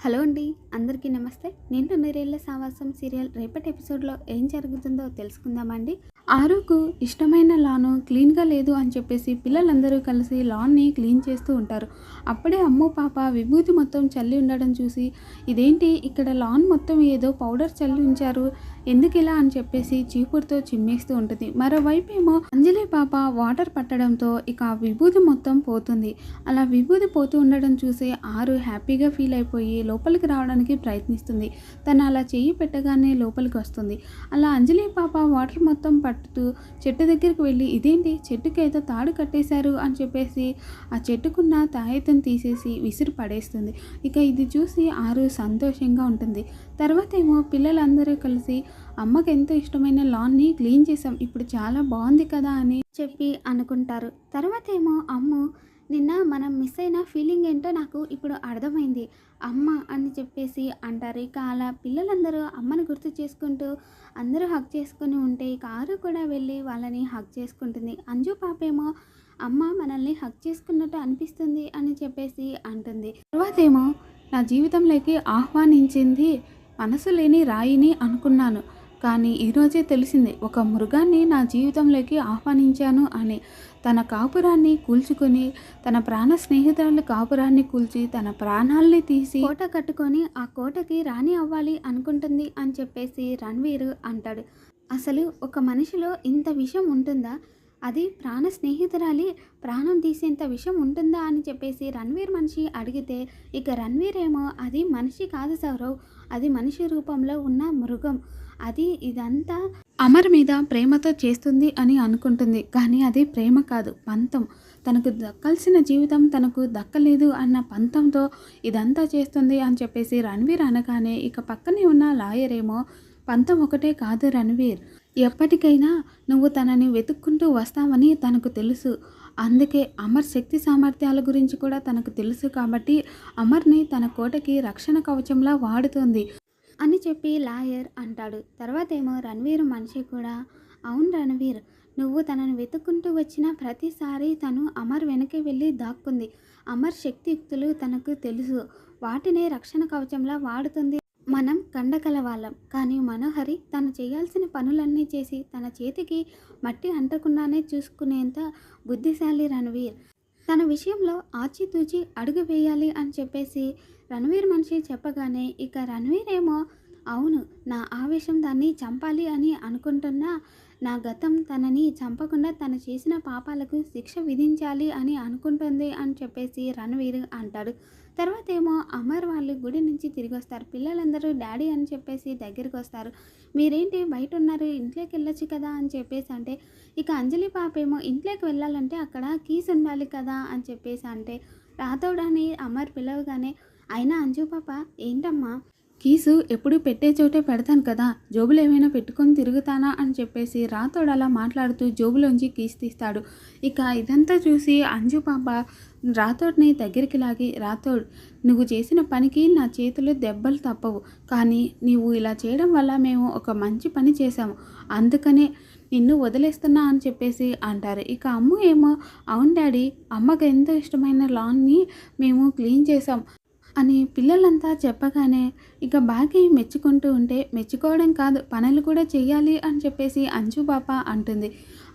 Hello అండి. అందరికీ నమస్తే. నేను నూరేళ్ల సావాసం సీరియల్ రేపటి ఎపిసోడ్‌లో ఏం జరుగుతుందో తెలుసుకుందామండి. ఆరుకు ఇష్టమైన లాను క్లీన్‌గా లేదు అని చెప్పేసి పిల్లలందరూ కలిసి లాన్‌ని క్లీన్ చేస్తూ ఉంటారు. అప్పుడే అమ్ము పాప విభూతి మొత్తం చల్లి ఉండడం చూసి, ఇదేంటి ఇక్కడ లాన్ మొత్తం ఏదో పౌడర్ చల్లి ఉంచారు, ఎందుకిలా అని చెప్పేసి చీపురుతో చిమ్మేస్తూ ఉంటుంది. మరోవైపేమో అంజలి పాప వాటర్ పట్టడంతో ఇక ఆ విభూతి మొత్తం పోతుంది. అలా విభూతి పోతూ ఉండడం చూసి ఆరు హ్యాపీగా ఫీల్ అయిపోయి లోపలికి రావడానికి ప్రయత్నిస్తుంది. తను అలా చెయ్యి పెట్టగానే లోపలికి వస్తుంది. అలా అంజలి పాప వాటర్ మొత్తం పట్టుతూ చెట్టు దగ్గరికి వెళ్ళి, ఇదేంటి చెట్టుకి ఏదో తాడు కట్టేశారు అని చెప్పేసి ఆ చెట్టుకున్న తాయెత్తును తీసేసి విసిరి పడేస్తుంది. ఇక ఇది చూసి ఆరు సంతోషంగా ఉంటుంది. తర్వాత ఏమో పిల్లలందరూ కలిసి అమ్మకి ఎంతో ఇష్టమైన లాన్ని క్లీన్ చేసాం, ఇప్పుడు చాలా బాగుంది కదా అని చెప్పి అనుకుంటారు. తర్వాత ఏమో అమ్ము, నిన్న మనం మిస్ అయిన ఫీలింగ్ ఏంటో నాకు ఇప్పుడు అర్థమైంది అమ్మ అని చెప్పేసి అంటారు. ఇక అలా పిల్లలందరూ అమ్మని గుర్తు చేసుకుంటూ అందరూ హగ్ చేసుకుని ఉంటే ఇక ఆరు కూడా వెళ్ళి వాళ్ళని హగ్ చేసుకుంటుంది. అంజు పాపేమో అమ్మ మనల్ని హగ్ చేసుకున్నట్టు అనిపిస్తుంది అని చెప్పేసి అంటుంది. తర్వాత ఏమో నా జీవితంలోకి ఆహ్వానించింది మనసు లేని రాయిని అనుకున్నాను, కానీ ఈరోజే తెలిసింది ఒక మృగాన్ని నా జీవితంలోకి ఆహ్వానించాను అని. తన కాపురాన్ని కూల్చుకొని, తన ప్రాణ స్నేహితుల కాపురాన్ని కూల్చి తన ప్రాణాల్ని తీసి కోట కట్టుకొని ఆ కోటకి రాణి అవ్వాలి అనుకుంటుంది అని చెప్పేసి రణ్వీర్ అంటాడు. అసలు ఒక మనిషిలో ఇంత విషయం ఉంటుందా, అది ప్రాణ స్నేహితురాలి ప్రాణం తీసేంత విషయం ఉంటుందా అని చెప్పేసి రణ్వీర్ మనిషి అడిగితే ఇక రణ్వీర్ ఏమో, అది మనిషి కాదు సౌరవ్, అది మనిషి రూపంలో ఉన్న మృగం, అది ఇదంతా అమర్ మీద ప్రేమతో చేస్తుంది అని అనుకుంటుంది. కానీ అది ప్రేమ కాదు, పంతం. తనకు దక్కాల్సిన జీవితం తనకు దక్కలేదు అన్న పంతంతో ఇదంతా చేస్తుంది అని చెప్పేసి రణ్వీర్ అనగానే ఇక పక్కనే ఉన్న లాయర్ ఏమో, పంతం ఒకటే కాదు రణ్వీర్, ఎప్పటికైనా నువ్వు తనని వెతుక్కుంటూ వస్తావని తనకు తెలుసు, అందుకే అమర్ శక్తి సామర్థ్యాల గురించి కూడా తనకు తెలుసు కాబట్టి అమర్ని తన కోటకి రక్షణ కవచంలా వాడుతుంది అని చెప్పి లాయర్ అంటాడు. తర్వాత ఏమో రణ్వీర్ మనిషి కూడా, అవును రణ్వీర్, నువ్వు తనను వెతుక్కుంటూ వచ్చిన ప్రతిసారి తను అమర్ వెనకే వెళ్ళి దాక్కుంది, అమర్ శక్తియుక్తులు తనకు తెలుసు, వాటినే రక్షణ కవచంలా వాడుతుంది. మనం కండకల వాళ్ళం, కానీ మనోహరి తను చేయాల్సిన పనులన్నీ చేసి తన చేతికి మట్టి అంటకుండానే చూసుకునేంత బుద్ధిశాలి రణ్వీర్. తన విషయంలో ఆచితూచి అడుగు వేయాలి అని చెప్పేసి రణ్వీర్ మనిషి చెప్పగానే ఇక రణ్వీర్ ఏమో, అవును నా ఆవేశం దాన్ని చంపాలి అని అనుకుంటున్నా, నా గతం తనని చంపకుండా తను చేసిన పాపాలకు శిక్ష విధించాలి అని అనుకుంటుంది అని చెప్పేసి రణ్వీర్ అంటాడు. తర్వాత ఏమో అమర్ వాళ్ళు గుడి నుంచి తిరిగి వస్తారు. పిల్లలందరూ డాడీ అని చెప్పేసి దగ్గరికి వస్తారు. మీరేంటి బయట ఉన్నారు, ఇంట్లోకి వెళ్ళొచ్చు కదా అని చెప్పేసి అంటే ఇక అంజలి పాప ఏమో, ఇంట్లోకి వెళ్ళాలంటే అక్కడ కీస్ ఉండాలి కదా అని చెప్పేసి అంటే రాతోడని అమర్ పిలవగానే, అయినా అంజు పాప ఏంటమ్మా, కీసు ఎప్పుడు పెట్టే చోటే పెడతాను కదా, జోబులు ఏమైనా పెట్టుకొని తిరుగుతానా అని చెప్పేసి రాతోడు అలా మాట్లాడుతూ జోబులోంచి కీస్ తీస్తాడు. ఇక ఇదంతా చూసి అంజు పాప రాతోడిని దగ్గరికి లాగి, రాతోడ్ నువ్వు చేసిన పనికి నా చేతులు దెబ్బలు తప్పవు, కానీ నీవు ఇలా చేయడం వల్ల మేము ఒక మంచి పని చేశాము, అందుకనే నిన్ను వదిలేస్తున్నా అని చెప్పేసి అంటారు. ఇక అమ్ము ఏమో, అవును డాడీ, అమ్మకు ఎంతో ఇష్టమైన లాన్ని మేము క్లీన్ చేసాం అని పిల్లలంతా చెప్పగానే ఇక బాగా మెచ్చుకుంటూ ఉంటే, మెచ్చుకోవడం కాదు పనులు కూడా చెయ్యాలి అని చెప్పేసి అంజు పాప అంటుంది.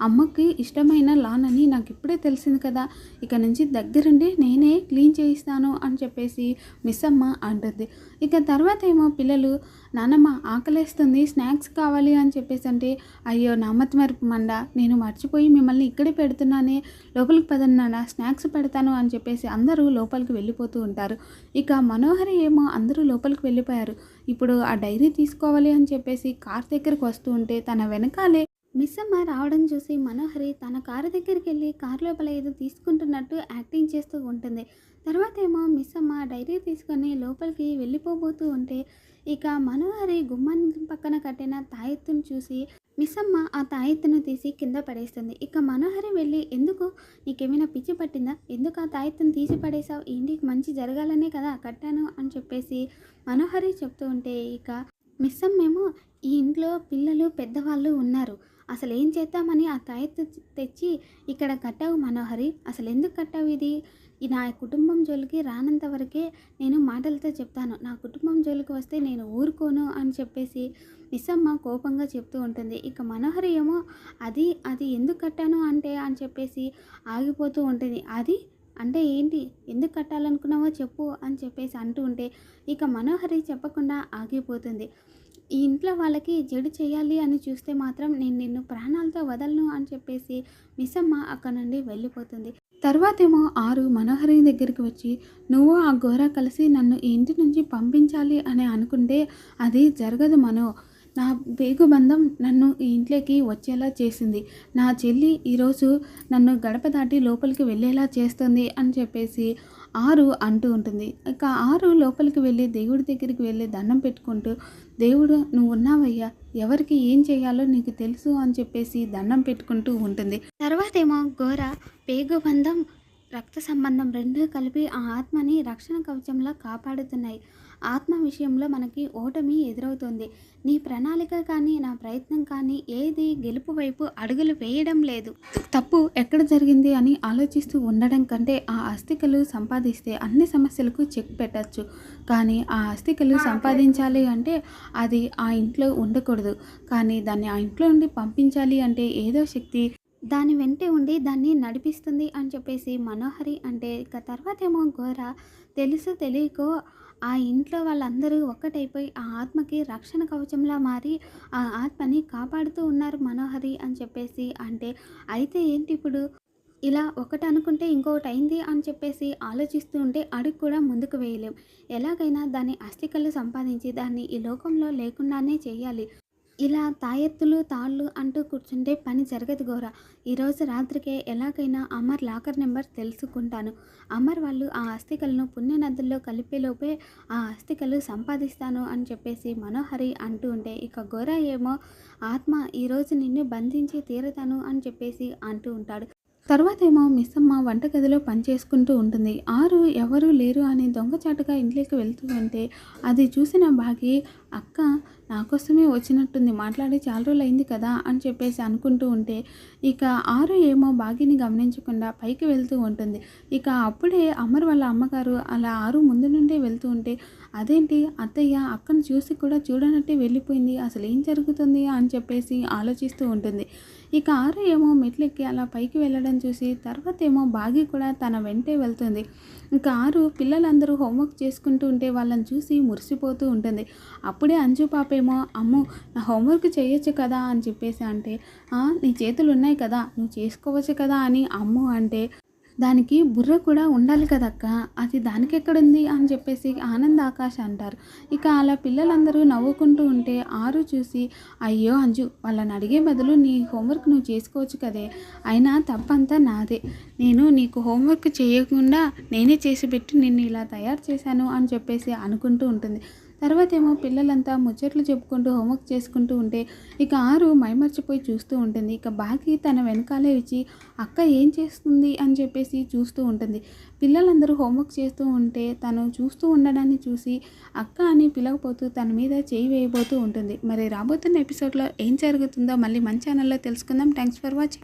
అమ్మకి ఇష్టమైన లాన్ అని నాకు ఇప్పుడే తెలిసింది కదా, ఇక నుంచి దగ్గరుండి నేనే క్లీన్ చేయిస్తాను అని చెప్పేసి మిస్ అమ్మ అంటుంది. ఇక తర్వాత ఏమో పిల్లలు, నానమ్మ ఆకలేస్తుంది స్నాక్స్ కావాలి అని చెప్పేసి అంటే, అయ్యో నామతి మరుపు మండ, నేను మర్చిపోయి మిమ్మల్ని ఇక్కడే పెడుతున్నానే, లోపలికి పదన్నానా స్నాక్స్ పెడతాను అని చెప్పేసి అందరూ లోపలికి వెళ్ళిపోతూ ఉంటారు. ఇక మనోహరి ఏమో అందరూ లోపలికి వెళ్ళిపోయారు. ఇప్పుడు ఆ డైరీ తీసుకోవాలి అని చెప్పేసి కార్ దగ్గరికి వస్తూ ఉంటే తన వెనకాలే మిస్ అమ్మ రావడం చూసి మనోహరి తన కారు దగ్గరికి వెళ్ళి కారు లోపల ఏదో తీసుకుంటున్నట్టు యాక్టింగ్ చేస్తూ ఉంటుంది. తర్వాత ఏమో మిస్ అమ్మ డైరీ తీసుకొని లోపలికి వెళ్ళిపోబోతూ ఉంటే ఇక మనోహరి గుమ్మం పక్కన కట్టిన తాయెత్తును చూసి మిస్ అమ్మ ఆ తాయెత్తును తీసి కింద పడేస్తుంది. ఇక మనోహరి వెళ్ళి, ఎందుకు నీకేమైనా పిచ్చి పట్టిందా, ఎందుకు ఆ తాయెత్తును తీసి పడేసావు, ఇంటికి మంచి జరగాలనే కదా కట్టాను అని చెప్పేసి మనోహరి చెప్తూ ఉంటే ఇక మిస్ అమ్మేమో, ఈ ఇంట్లో పిల్లలు పెద్దవాళ్ళు ఉన్నారు, అసలు ఏం చేద్దామని ఆ తాయెత్తు తెచ్చి ఇక్కడ కట్టావు మనోహరి, అసలు ఎందుకు కట్టావు ఇది, నా కుటుంబం జోలికి రానంత వరకే నేను మాటలతో చెప్తాను. నా కుటుంబం జోలికి వస్తే నేను ఊరుకోను అని చెప్పేసి మిస్సమ్మ కోపంగా చెప్తూ ఉంటుంది. ఇక మనోహరి ఏమో అది ఎందుకు కట్టాను అంటే అని చెప్పేసి ఆగిపోతూ ఉంటుంది. అది అంటే ఏంటి? ఎందుకు కట్టాలనుకున్నావో చెప్పు అని చెప్పేసి అంటూ ఉంటే ఇక మనోహరి చెప్పకుండా ఆగిపోతుంది. ఈ ఇంట్లో వాళ్ళకి చెడు చేయాలి అని చూస్తే మాత్రం నేను నిన్ను ప్రాణాలతో వదలను అని చెప్పేసి మిస్సమ్మ అక్కడ నుండి వెళ్ళిపోతుంది. తర్వాతేమో ఆరు మనోహరి దగ్గరికి వచ్చి నువ్వు ఆ ఘోర కలిసి నన్ను ఈ ఇంటి నుంచి పంపించాలి అని అనుకుంటే అది జరగదు మనో. నా పేగుబంధం నన్ను ఈ ఇంట్లోకి వచ్చేలా చేసింది. నా చెల్లి ఈరోజు నన్ను గడప దాటి లోపలికి వెళ్ళేలా చేస్తుంది అని చెప్పేసి ఆరు అంటూ ఉంటుంది. ఇక ఆరు లోపలికి వెళ్ళి దేవుడి దగ్గరికి వెళ్ళి దండం పెట్టుకుంటూ దేవుడు నువ్వు ఉన్నావయ్యా, ఎవరికి ఏం చేయాలో నీకు తెలుసు అని చెప్పేసి దండం పెట్టుకుంటూ ఉంటుంది. తర్వాతేమో ఘోర పేగుబంధం రక్త సంబంధం రెండూ కలిపి ఆ ఆత్మని రక్షణ కవచంలా కాపాడుతున్నాయి. ఆత్మ విషయంలో మనకి ఓటమి ఎదురవుతుంది. నీ ప్రణాళిక కానీ నా ప్రయత్నం కానీ ఏది గెలుపు వైపు అడుగులు వేయడం లేదు. తప్పు ఎక్కడ జరిగింది అని ఆలోచిస్తూ ఉండడం కంటే ఆ అస్థికలు సంపాదిస్తే అన్ని సమస్యలకు చెక్ పెట్టచ్చు. కానీ ఆ అస్థికలు సంపాదించాలి అంటే అది ఆ ఇంట్లో ఉండకూడదు. కానీ దాన్ని ఆ ఇంట్లో నుండి పంపించాలి అంటే ఏదో శక్తి దాని వెంటే ఉండి దాన్ని నడిపిస్తుంది అని చెప్పేసి మనోహరి అంటే ఇక తర్వాత ఏమో ఘోర తెలుసు తెలియకో ఆ ఇంట్లో వాళ్ళందరూ ఒక్కటైపోయి ఆ ఆత్మకి రక్షణ కవచంలా మారి ఆ ఆత్మని కాపాడుతూ ఉన్నారు మనోహరి అని చెప్పేసి అంటే అయితే ఏంటి ఇప్పుడు ఇలా ఒకటి అనుకుంటే ఇంకొకటి అయింది అని చెప్పేసి ఆలోచిస్తూ ఉంటే అడుగు కూడా ముందుకు వేయలేం. ఎలాగైనా దాని అస్థికలు సంపాదించి దాన్ని ఈ లోకంలో లేకుండానే చేయాలి. ఇలా తాయెత్తులు తాళ్ళు అంటూ కూర్చుంటే పని జరగదు ఘోర. ఈరోజు రాత్రికే ఎలాగైనా అమర్ లాకర్ నెంబర్ తెలుసుకుంటాను. అమర్ వాళ్ళు ఆ అస్థికలను పుణ్యనదుల్లో కలిపేలోపే ఆ అస్థికలు సంపాదిస్తాను అని చెప్పేసి మనోహరి అంటూ ఉంటే ఇక ఘోర ఏమో ఆత్మ ఈరోజు నిన్ను బంధించి తీరుతాను అని చెప్పేసి అంటూ ఉంటాడు. తర్వాతేమో మిస్సమ్మ వంటగదిలో పనిచేసుకుంటూ ఉంటుంది. ఆరు ఎవరూ లేరు అని దొంగచాటుగా ఇంట్లోకి వెళ్తూ ఉంటే అది చూసిన బాగి అక్క నా కోసమే వచ్చినట్టుంది, మాట్లాడి చాలా రోజులు అయింది కదా అని చెప్పేసి అనుకుంటూ ఉంటే ఇక ఆరు ఏమో బాగిని గమనించకుండా పైకి వెళ్తూ ఉంటుంది. ఇక అప్పుడే అమర్ వాళ్ళ అమ్మగారు అలా ఆరు ముందు నుండే వెళ్తూ ఉంటే అదేంటి అత్తయ్య అక్కను చూసి కూడా చూడనట్టే వెళ్ళిపోయింది, అసలు ఏం జరుగుతుంది అని చెప్పేసి ఆలోచిస్తూ ఉంటుంది. ఇక ఆరు ఏమో మెట్లెక్కి అలా పైకి వెళ్ళడం చూసి తర్వాత ఏమో బాగి కూడా తన వెంటే వెళ్తుంది. ఇంకా ఆరు పిల్లలందరూ హోంవర్క్ చేసుకుంటూ ఉంటే వాళ్ళని చూసి మురిసిపోతూ ఉంటుంది. అప్పుడే అంజు పాప ఏమో అమ్ము నా హోంవర్క్ చేయొచ్చు కదా అని చెప్పేసి అంటే నీ చేతులు ఉన్నాయి కదా నువ్వు చేసుకోవచ్చు కదా అని అమ్ము అంటే దానికి బుర్ర కూడా ఉండాలి కదక్క, అది దానికి ఎక్కడుంది అని చెప్పేసి ఆనంద్ ఆకాష్ అంటారు. ఇక అలా పిల్లలందరూ నవ్వుకుంటూ ఉంటే ఆరు చూసి అయ్యో అంజు వాళ్ళని అడిగే బదులు నీ హోంవర్క్ నువ్వు చేసుకోవచ్చు కదే, అయినా తప్పంతా నాదే, నేను నీకు హోంవర్క్ చేయకుండా నేనే చేసి పెట్టి నిన్ను ఇలా తయారు చేశాను అని చెప్పేసి అనుకుంటూ ఉంటుంది. తర్వాత ఏమో పిల్లలంతా ముచ్చట్లు చెప్పుకుంటూ హోంవర్క్ చేసుకుంటూ ఉంటే ఇక ఆరు మైమర్చిపోయి చూస్తూ ఉంటుంది. ఇక బాగి తన వెనకాలే వచ్చి అక్క ఏం చేస్తుంది అని చెప్పేసి చూస్తూ ఉంటుంది. పిల్లలందరూ హోంవర్క్ చేస్తూ ఉంటే తను చూస్తూ ఉండడాన్ని చూసి అక్క అని పిలవపోతూ తన మీద చేయి వేయబోతూ ఉంటుంది. మరి రాబోతున్న ఎపిసోడ్లో ఏం జరుగుతుందో మళ్ళీ మన ఛానల్లో తెలుసుకుందాం. Thanks for watching.